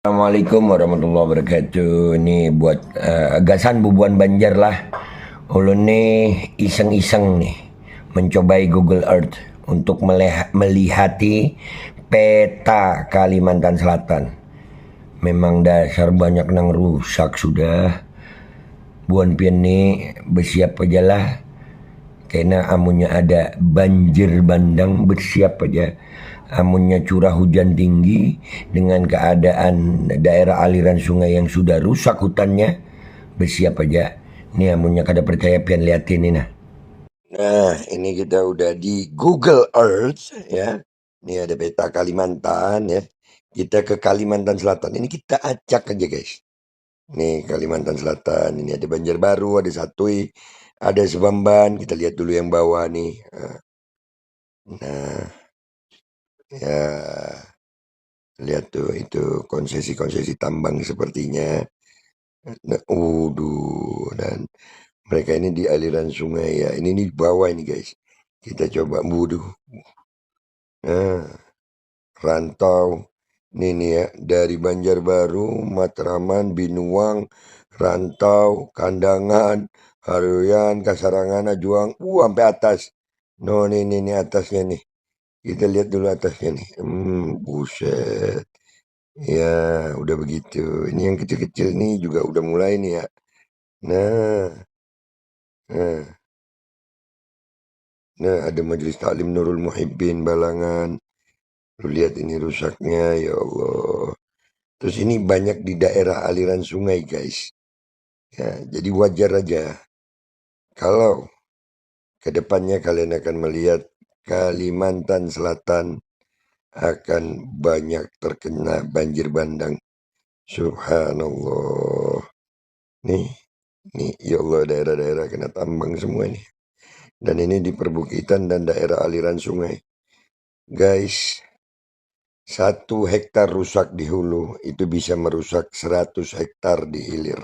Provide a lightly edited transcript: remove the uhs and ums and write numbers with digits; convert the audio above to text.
Assalamualaikum warahmatullahi wabarakatuh. Ini buat gasan bubuan Banjar lah. Ulun nih iseng-iseng nih mencobai Google Earth untuk melihati peta Kalimantan Selatan. Memang dasar banyak nang rusak sudah. Buan pian nih bersiap aja lah. Karena amunnya ada banjir bandang bersiap aja. Amunnya curah hujan tinggi dengan keadaan daerah aliran sungai yang sudah rusak hutannya, bersiap aja. Ini amunnya kada percaya pian liatin ini nah. Nah, ini kita udah di Google Earth ya. Ini ada peta Kalimantan ya. Kita ke Kalimantan Selatan. Ini kita acak aja guys. Nih Kalimantan Selatan. Ini ada Banjarbaru, ada Satui, ada Sebamban. Kita lihat dulu yang bawah nih. Nah, ya lihat tuh itu konsesi-konsesi tambang sepertinya. Nah, dan mereka ini di aliran sungai ya. Ini di bawah ini guys. Kita coba Nah, rantau. Ini nih ya, dari Banjarbaru, Matraman, Binuang, Rantau, Kandangan, Haruyan, Kasarangana, Juang, sampai atas. No, nih atasnya nih. Kita lihat dulu atasnya nih. Buset. Ya, udah begitu. Ini yang kecil-kecil nih juga udah mulai nih ya. Nah, nah, ada Majelis Taklim Nurul Muhibbin Balangan. Lu lihat ini rusaknya, ya Allah. Terus ini banyak di daerah aliran sungai, guys. Ya, jadi wajar aja kalau kedepannya kalian akan melihat Kalimantan Selatan akan banyak terkena banjir bandang. Subhanallah. Nih, ya Allah, daerah-daerah kena tambang semua nih. Dan ini di perbukitan dan daerah aliran sungai. Guys, 1 hektar rusak di hulu itu bisa merusak 100 hektar di hilir.